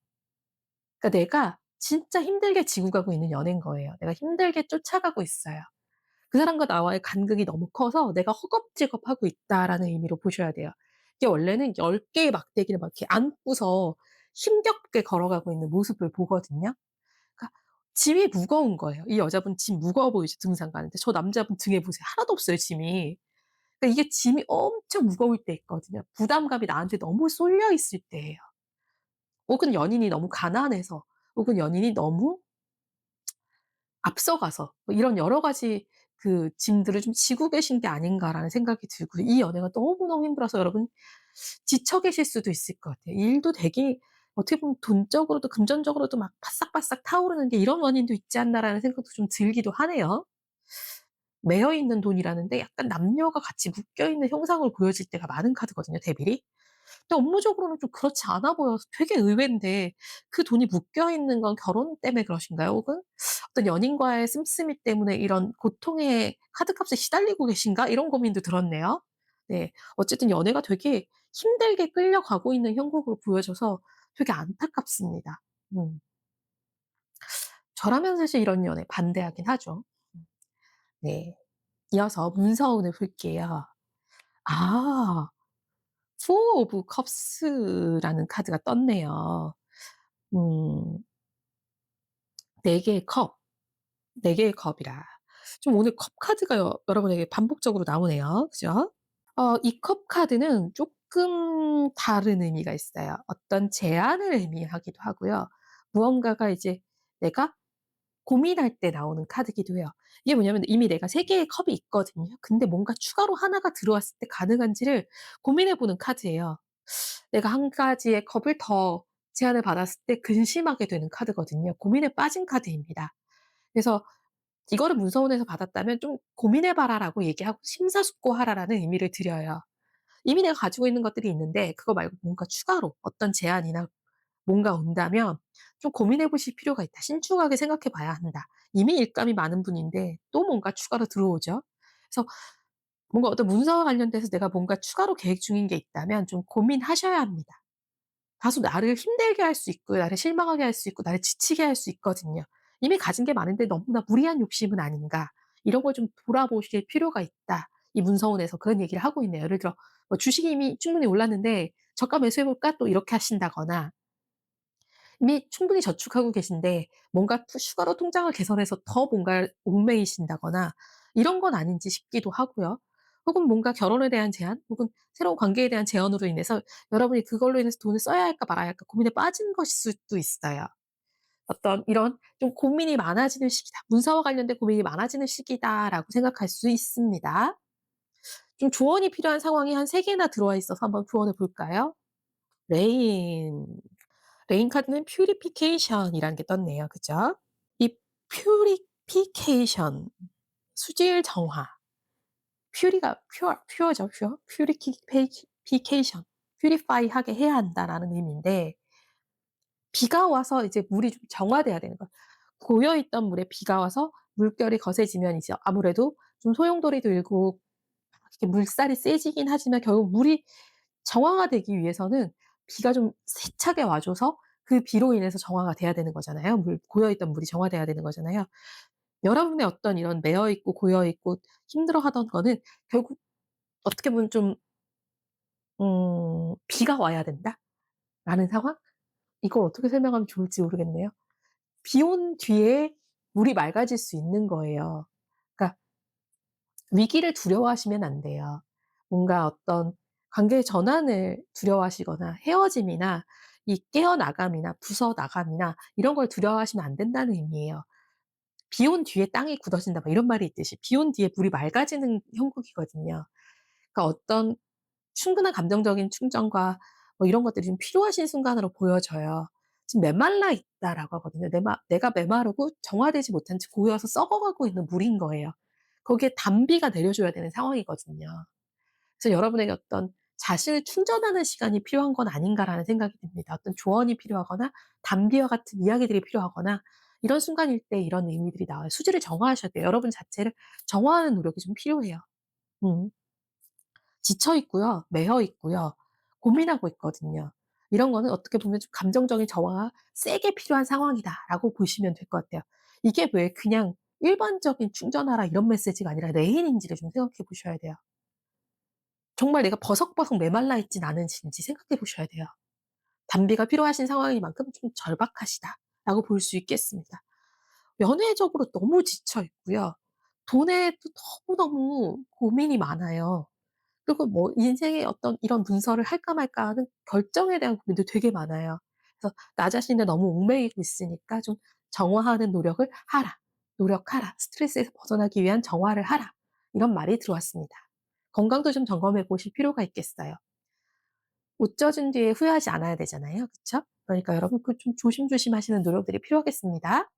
그러니까 내가 진짜 힘들게 지고 가고 있는 연애인 거예요. 내가 힘들게 쫓아가고 있어요. 그 사람과 나와의 간극이 너무 커서 '내가 허겁지겁하고 있다.'라는 의미로 보셔야 돼요. 이게 원래는 10 개의 막대기를 막 이렇게 안고서 힘겹게 걸어가고 있는 모습을 보거든요. 그러니까 짐이 무거운 거예요. 이 여자분 짐 무거워 보이죠, 등산 가는데. 저 남자분 등에 보세요. 하나도 없어요, 짐이. 그러니까 이게 짐이 엄청 무거울 때 있거든요. 부담감이 나한테 너무 쏠려 있을 때예요. 혹은 연인이 너무 가난해서 혹은 연인이 너무 앞서가서 뭐 이런 여러 가지 그 짐들을 좀 지고 계신 게 아닌가라는 생각이 들고요. 이 연애가 너무너무 힘들어서 여러분 지쳐 계실 수도 있을 것 같아요. 일도 되게 어떻게 보면 돈적으로도 금전적으로도 막 바싹바싹 타오르는 게 '이런 원인도 있지 않나.'라는 생각도 좀 들기도 하네요. 매여 있는 돈이라는데 약간 남녀가 같이 묶여 있는 형상을 보여질 때가 많은 카드거든요, 데빌이. 근데 업무적으로는 좀 그렇지 않아 보여서 되게 의외인데 그 돈이 묶여 있는 건 결혼 때문에 그러신가요? 혹은 어떤 연인과의 씀씀이 때문에 이런 고통의 카드값에 시달리고 계신가? 이런 고민도 들었네요. 네. 어쨌든 연애가 되게 힘들게 끌려가고 있는 형국으로 보여져서 되게 안타깝습니다. 음. 저라면 사실 이런 연애 반대하긴 하죠. 네. 이어서 문서운을 볼게요. 아. Four of Cups라는 카드가 떴네요. 음. 4 개의 컵, 4 개의 컵이라. 좀 오늘 컵 카드가 여러분에게 반복적으로 나오네요. 그죠? 이 컵 카드는 쪼끔 다른 의미가 있어요. 어떤 제안을 의미하기도 하고요. 무언가가 이제 내가 고민할 때 나오는 카드이기도 해요. 이게 뭐냐면 이미 내가 3 개의 컵이 있거든요. 근데 뭔가 추가로 하나가 들어왔을 때 가능한지를 고민해 보는 카드예요. 내가 한 가지의 컵을 더 제안을 받았을 때 근심하게 되는 카드거든요. 고민에 빠진 카드입니다. 그래서 이거를 문서원에서 받았다면 좀 "고민해 봐라."라고 얘기하고 "심사숙고하라."라는 의미를 드려요. 이미 내가 가지고 있는 것들이 있는데 그거 말고 뭔가 추가로 어떤 제안이나 뭔가 온다면 좀 고민해 보실 필요가 있다. 신중하게 생각해 봐야 한다. 이미 일감이 많은 분인데 또 뭔가 추가로 들어오죠. 그래서 뭔가 어떤 문서와 관련돼서 내가 뭔가 추가로 계획 중인 게 있다면 좀 고민하셔야 합니다. 다소 나를 힘들게 할 수 있고요. 나를 실망하게 할 수 있고 나를 지치게 할 수 있거든요. 이미 가진 게 많은데 너무나 무리한 욕심은 아닌가. 이런 걸 좀 돌아보실 필요가 있다. 이 문서원에서 그런 얘기를 하고 있네요. 예를 들어 뭐 주식이 이미 충분히 올랐는데 저가 매수해 볼까? 또 이렇게 하신다거나 이미 충분히 저축하고 계신데 뭔가 추가로 통장을 개설해서 더 뭔가를 옥매이신다거나 이런 건 아닌지 싶기도 하고요. 혹은 뭔가 결혼에 대한 제안 혹은 새로운 관계에 대한 제언으로 인해서 여러분이 그걸로 인해서 돈을 써야 할까 말아야 할까 고민에 빠진 것일 수도 있어요. 어떤 이런 좀 고민이 많아지는 시기다. 문서와 관련된 고민이 많아지는 시기다라고 생각할 수 있습니다. 좀 조언이 필요한 상황이 한 3 개나 들어와 있어서 한번 조언해 볼까요? 레인. 레인 카드는 퓨리피케이션이라는 게 떴네요. 그죠? 이 퓨리피케이션 수질 정화. 퓨리가 퓨어죠, 퓨어. 피케이션. 퓨리파이 하게 해야 한다라는 의미인데 비가 와서 이제 물이 좀 정화돼야 되는 거예요. 고여 있던 물에 비가 와서 물결이 거세지면 이제 아무래도 좀 소용돌이 들고 이렇게 물살이 세지긴 하지만 결국 물이 정화가 되기 위해서는 비가 좀 세차게 와 줘서 그 비로 인해서 정화가 돼야 되는 거잖아요. 고여 있던 물이 정화돼야 되는 거잖아요. 여러분의 어떤 이런 매여 있고 고여 있고 힘들어하던 거는 결국 어떻게 보면 좀 '비가 와야 된다.'라는 상황? 이걸 어떻게 설명하면 좋을지 모르겠네요. 비 온 뒤에 물이 맑아질 수 있는 거예요. 그러니까 위기를 두려워하시면 안 돼요. 뭔가 어떤 관계의 전환을 두려워하시거나 헤어짐이나 이 깨어나감이나 부서나감이나 이런 걸 두려워하시면 안 된다는 의미예요. "비 온 뒤에 땅이 굳어진다." 막 이런 말이 있듯이 비 온 뒤에 물이 맑아지는 형국이거든요. 그러니까 어떤 충분한 감정적인 충전과 뭐 이런 것들이 좀 필요하신 순간으로 보여져요. 지금 "메말라 있다."라고 하거든요. 내가 메마르고 정화되지 못한 채 고여서 썩어가고 있는 물인 거예요. 거기에 단비가 내려줘야 되는 상황이거든요. 그래서 여러분에게 어떤 '자신을 충전하는 시간이 필요한 건 아닌가.'라는 생각이 듭니다. 어떤 조언이 필요하거나 단비와 같은 이야기들이 필요하거나 이런 순간일 때 이런 의미들이 나와요. 수지를 정화하셔야 돼요. 여러분 자체를 정화하는 노력이 좀 필요해요. 음. 지쳐 있고요. 매여 있고요. 고민하고 있거든요. 이런 거는 어떻게 보면 좀 '감정적인 정화가 세게 필요한 상황이다.'라고 보시면 될 것 같아요. 이게 왜 그냥 일반적인 "충전하라." 이런 메시지가 아니라 레인인지를 좀 생각해 보셔야 돼요. 정말 내가 버석버석 메말라 있진 않으신지 생각해 보셔야 돼요. 단비가 필요하신 상황인 만큼 좀 절박하시다라고 볼 수 있겠습니다. 연애적으로 너무 지쳐 있고요. 돈에도 너무너무 고민이 많아요. 그리고 뭐 인생의 어떤 이런 문서를 할까 말까 하는 결정에 대한 고민도 되게 많아요. 그래서 나 자신을 너무 얽매이고 있으니까 좀 정화하는 노력을 하라. 노력하라. 스트레스에서 벗어나기 위한 정화를 하라. 이런 말이 들어왔습니다. 건강도 좀 점검해 보실 필요가 있겠어요. 옷 젖은 뒤에 후회하지 않아야 되잖아요. 그쵸? 그러니까 여러분 그 좀 조심조심 하시는 노력들이 필요하겠습니다.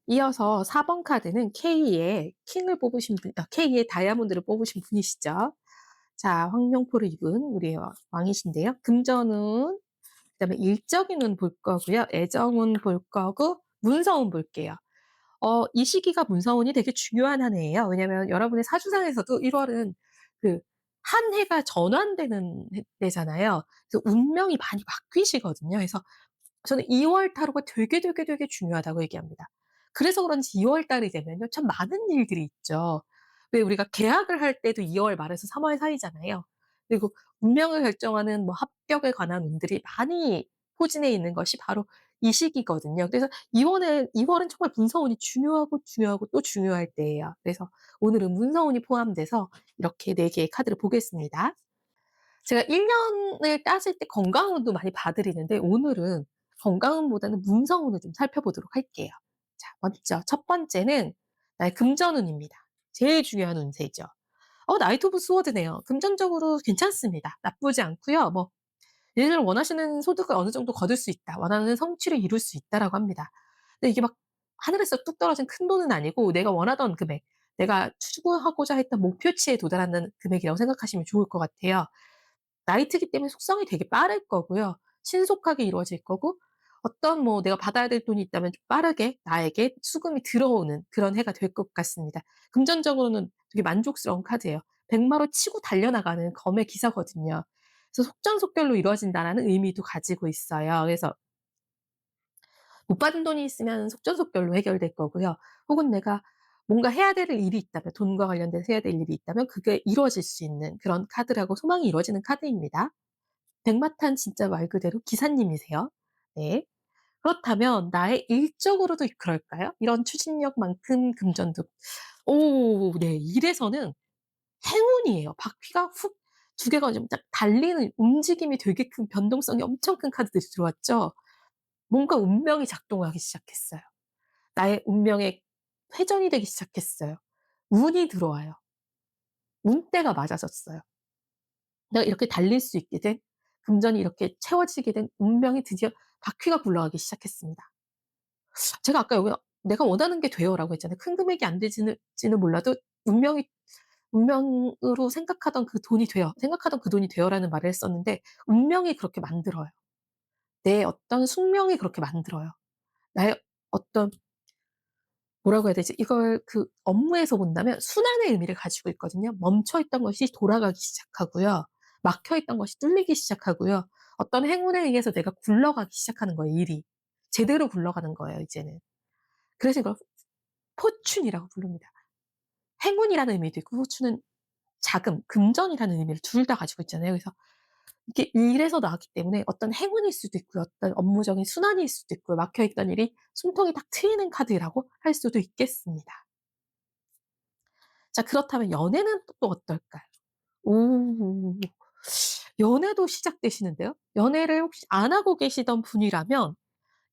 이어서 4번 카드는 K의 킹을 뽑으신 분, K의 다이아몬드를 뽑으신 분이시죠. 자, 황룡포를 입은 우리 왕이신데요. 금전운, 그다음에 일적인 운 볼 거고요. 애정운 볼 거고 문서운 볼게요. 이 시기가 문서운이 되게 중요한 한 해예요. 왜냐면 여러분의 사주상에서도 1 월은 그 한 해가 전환되는 때잖아요. 그래서 운명이 많이 바뀌시거든요. 그래서 저는 2월 타로가 되게 중요하다고 얘기합니다. 그래서 그런지 2월 달이 되면요 참 많은 일들이 있죠. 왜 우리가 계약을 할 때도 2월 말에서 3월 사이잖아요. 그리고 운명을 결정하는 뭐 합격에 관한 운들이 많이 포진해 있는 것이 바로 이 시기거든요. 그래서 2 월은 정말 문서운이 중요하고 또 중요할 때예요. 그래서 오늘은 문서운이 포함돼서 이렇게 4 개의 카드를 보겠습니다. 제가 1 년을 따질 때 건강운도 많이 봐 드리는데 오늘은 건강운보다는 문성운을 좀 살펴보도록 할게요. 자, 먼저 첫 번째는 나의 금전운입니다. 제일 중요한 운세죠. 나이트 오브 스워드네요. 금전적으로 괜찮습니다. 나쁘지 않고요. 뭐 예를 들어 원하시는 소득을 어느 정도 거둘 수 있다. 원하는 성취를 이룰 수 있다라고 합니다. 근데 이게 막 하늘에서 뚝 떨어진 큰돈은 아니고 내가 원하던 금액, 내가 추구하고자 했던 목표치에 도달하는 금액이라고 생각하시면 좋을 것 같아요. 나이트기 때문에 속성이 되게 빠를 거고요. 신속하게 이루어질 거고 어떤 뭐 내가 받아야 될 돈이 있다면 좀 빠르게 나에게 수금이 들어오는 그런 해가 될 것 같습니다. 금전적으로는 되게 만족스러운 카드예요. 백마로 치고 달려나가는 검의 기사거든요. 그래서 속전속결로 이루어진다라는 의미도 가지고 있어요. 그래서 못 받은 돈이 있으면 속전속결로 해결될 거고요. 혹은 내가 뭔가 해야 될 일이 있다면 돈과 관련돼서 해야 될 일이 있다면 그게 이루어질 수 있는 그런 카드라고 소망이 이루어지는 카드입니다. 백마탄 진짜 말 그대로 기사님이세요. 네. 그렇다면 나의 일적으로도 그럴까요? 이런 추진력만큼 금전도 네. 일에서는 행운이에요. 바퀴가 훅 두 개가 좀 딱 달리는 움직임이 되게 큰 변동성이 엄청 큰 카드들이 들어왔죠. 뭔가 운명이 작동하기 시작했어요. 나의 운명의 회전이 되기 시작했어요. 운이 들어와요. 운때가 맞아졌어요. 내가 이렇게 달릴 수 있게 된 금전이 이렇게 채워지게 된 운명이 드디어 바퀴가 굴러가기 시작했습니다. 제가 아까 여기 "내가 원하는 게 돼요."라고 했잖아요. 큰 금액이 안 되지는 몰라도 운명이 운명으로 생각하던 그 돈이 돼요. 생각하던 그 돈이 돼요라는 말을 했었는데 운명이 그렇게 만들어요. 내 어떤 숙명이 그렇게 만들어요. 나의 어떤 뭐라고 해야 되지? 이걸 그 업무에서 본다면 순환의 의미를 가지고 있거든요. 멈춰 있던 것이 돌아가기 시작하고요. 막혀 있던 것이 뚫리기 시작하고요. 어떤 행운에 의해서 내가 굴러가기 시작하는 거예요, 일이. 제대로 굴러가는 거예요, 이제는. 그래서 이걸 포춘이라고 부릅니다. 행운이라는 의미도 있고 포춘은 자금, 금전이라는 의미를 둘 다 가지고 있잖아요. 그래서 이게 일에서 나왔기 때문에 어떤 행운일 수도 있고요. 어떤 업무적인 순환일 수도 있고요. 막혀 있던 일이 숨통이 딱 트이는 카드라고 할 수도 있겠습니다. 자, 그렇다면 연애는 또 어떨까요? 오. 연애도 시작되시는데요. 연애를 혹시 안 하고 계시던 분이라면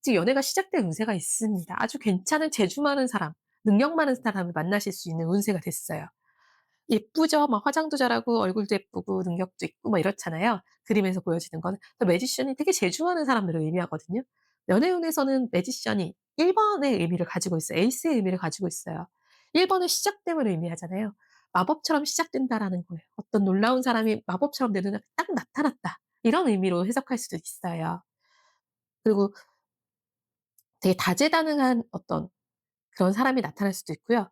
지금 연애가 시작될 운세가 있습니다. 아주 괜찮은 재주 많은 사람, 능력 많은 사람을 만나실 수 있는 운세가 됐어요. 예쁘죠. 막 화장도 잘하고 얼굴도 예쁘고 능력도 있고 막 이렇잖아요. 그림에서 보여지는 거는. 또 매지션이 되게 재주 많은 사람들을 의미하거든요. 연애운에서는 매지션이 1 번의 의미를 가지고 있어요. 에이스의 의미를 가지고 있어요. 1 번은 시작됨을 의미하잖아요. 마법처럼 시작된다라는 거예요. 어떤 놀라운 사람이 마법처럼 내 눈앞에 딱 나타났다. 이런 의미로 해석할 수도 있어요. 그리고 되게 다재다능한 어떤 그런 사람이 나타날 수도 있고요.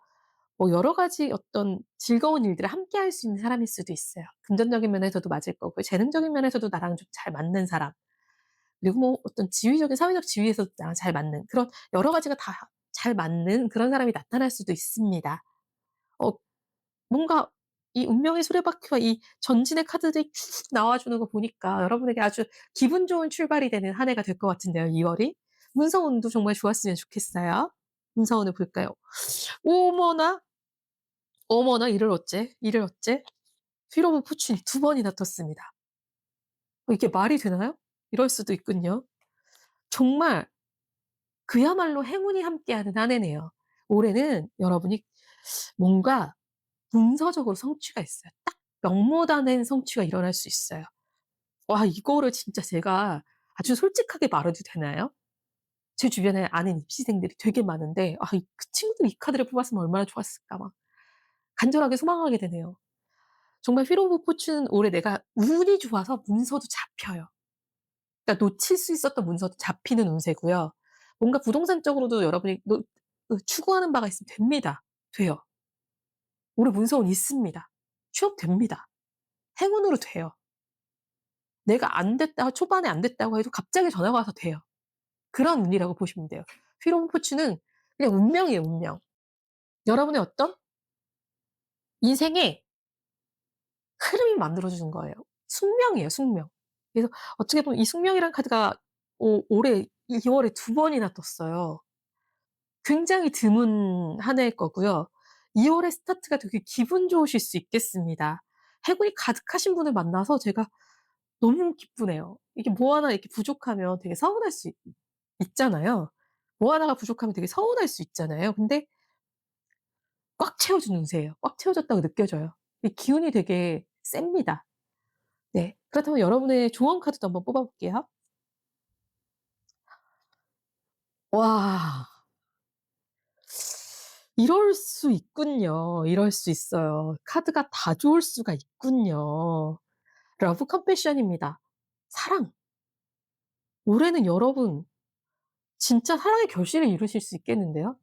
뭐 여러 가지 어떤 즐거운 일들을 함께 할 수 있는 사람일 수도 있어요. 금전적인 면에서도 맞을 거고요. 재능적인 면에서도 나랑 좀 잘 맞는 사람. 그리고 뭐 어떤 지위적인 사회적 지위에서도 나랑 잘 맞는 그런 여러 가지가 다 잘 맞는 그런 사람이 나타날 수도 있습니다. 어 뭔가 이 운명의 수레바퀴와 이 전진의 카드들이 쭉 나와 주는 거 보니까 여러분에게 아주 기분 좋은 출발이 되는 한 해가 될 것 같은데요, 2 월이. 문서운도 정말 좋았으면 좋겠어요. 문서운을 볼까요? 어머나, 어머나 이를 어째, 이를 어째. 휘로 오브 포춘이 2 번이나 떴습니다. 이게 말이 되나요? 이럴 수도 있군요. 정말 그야말로 행운이 함께하는 한 해네요. 올해는 여러분이 뭔가 문서적으로 성취가 있어요. 딱 명모단행 성취가 일어날 수 있어요. 와, 이거를 진짜 제가 아주 솔직하게 말해도 되나요? 제 주변에 아는 입시생들이 되게 많은데 그 친구들이 이 카드를 뽑았으면 얼마나 좋았을까 막 간절하게 소망하게 되네요. 정말 휠 오브 포춘은 올해 내가 운이 좋아서 문서도 잡혀요. 그러니까 놓칠 수 있었던 문서도 잡히는 운세고요. 뭔가 부동산적으로도 여러분이 추구하는 바가 있으면 됩니다. 돼요. 올해 문서운 있습니다. 취업됩니다. 행운으로 돼요. 내가 안 됐다 초반에 안 됐다고 해도 갑자기 전화가 와서 돼요. 그런 운이라고 보시면 돼요. 휠 오브 포춘은 그냥 운명이에요, 운명. 여러분의 어떤 인생의 흐름이 만들어 주는 거예요. 숙명이에요, 숙명. 그래서 어떻게 보면 이 숙명이란 카드가 올해 2 월에 2 번이나 떴어요. 굉장히 드문 한 해일 거고요. 2 월의 스타트가 되게 기분 좋으실 수 있겠습니다. 행운이 가득하신 분을 만나서 제가 너무 기쁘네요. 이게 뭐 하나 이렇게 부족하면 되게 서운할 수 있잖아요. 뭐 하나가 부족하면 되게 서운할 수 있잖아요. 근데 꽉 채워주는 운세예요. 꽉 채워졌다고 느껴져요. 이 기운이 되게 셉니다. 네. 그렇다면 여러분의 조언 카드도 한번 뽑아 볼게요. 와. 이럴 수 있군요. 이럴 수 있어요. 카드가 다 좋을 수가 있군요. 러브 컴패션입니다. 사랑. 올해는 여러분 진짜 사랑의 결실을 이루실 수 있겠는데요.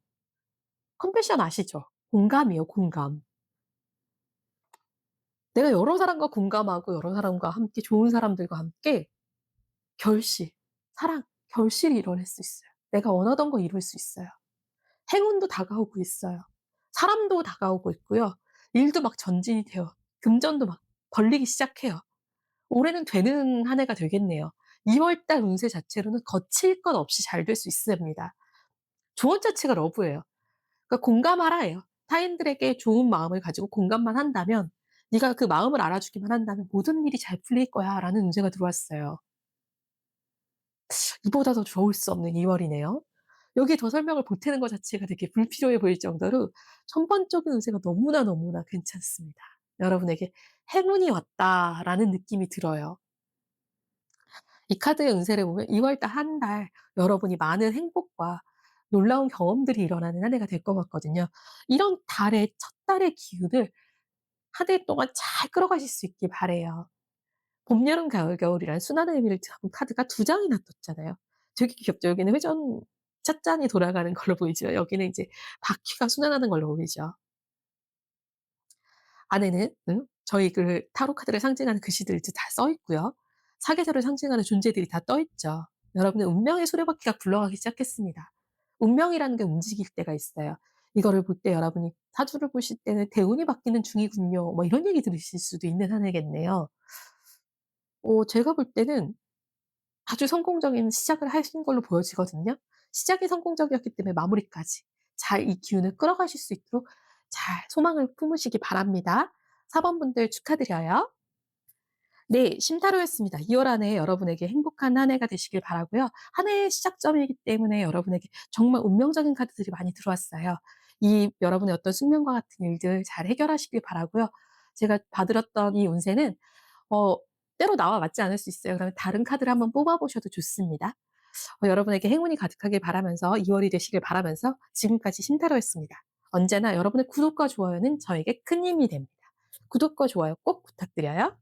컴패션 아시죠? 공감이에요, 공감. 내가 여러 사람과 공감하고 여러 사람과 함께 좋은 사람들과 함께 결실, 사랑, 결실이 일어날 수 있어요. 내가 원하던 거 이룰 수 있어요. 행운도 다가오고 있어요. 사람도 다가오고 있고요. 일도 막 전진이 돼요. 금전도 막 벌리기 시작해요. 올해는 되는 한 해가 되겠네요. 2 월달 운세 자체로는 거칠 것 없이 잘 될 수 있습니다. 조언 자체가 러브예요. 그러니까 "공감하라."예요. 타인들에게 좋은 마음을 가지고 공감만 한다면, 네가 그 마음을 알아주기만 한다면 "모든 일이 잘 풀릴 거야."라는 운세가 들어왔어요. 이보다 더 좋을 수 없는 2 월이네요. 여기에 더 설명을 보태는 것 자체가 되게 불필요해 보일 정도로 전반적인 운세가 너무나 너무나 괜찮습니다. 여러분에게 '행운이 왔다.'라는 느낌이 들어요. 이 카드의 운세를 보면 2 월달 한 달 여러분이 많은 행복과 놀라운 경험들이 일어나는 한 해가 될 것 같거든요. 이런 달의 첫 달의 기운을 한 해 동안 잘 끌어가실 수 있길 바라요. 봄, 여름, 가을, 겨울이라는 순환의 의미를 담은 카드가 2 장이나 떴잖아요. 되게 귀엽죠. 여기는 회전 찻잔이 돌아가는 걸로 보이죠. 여기는 이제 바퀴가 순환하는 걸로 보이죠. 안에는 저희 그 타로 카드를 상징하는 글씨들도 다 써 있고요. 사계절을 상징하는 존재들이 다 떠 있죠. 여러분의 운명의 수레바퀴가 굴러가기 시작했습니다. 운명이라는 게 움직일 때가 있어요. 이거를 볼 때 여러분이 사주를 보실 때는 '대운이 바뀌는 중이군요.' 뭐 이런 얘기 들으실 수도 있는 한 해겠네요. 제가 볼 때는 아주 성공적인 시작을 하신 걸로 보여지거든요. 시작이 성공적이었기 때문에 마무리까지 잘 이 기운을 끌어가실 수 있도록 잘 소망을 품으시기 바랍니다. 4번 분들 축하드려요. 네. 심타로였습니다. 2월 안에 여러분에게 행복한 한 해가 되시길 바라고요. 한 해의 시작점이기 때문에 여러분에게 정말 운명적인 카드들이 많이 들어왔어요. 이 여러분의 어떤 숙면과 같은 일들 잘 해결하시길 바라고요. 제가 봐 드렸던 이 운세는 어 때로 나와 맞지 않을 수 있어요. 그러면 다른 카드를 한번 뽑아 보셔도 좋습니다. 여러분에게 행운이 가득하길 바라면서 2 월이 되시길 바라면서 지금까지 심타로였습니다. 언제나 여러분의 구독과 좋아요는 저에게 큰 힘이 됩니다. 구독과 좋아요 꼭 부탁드려요.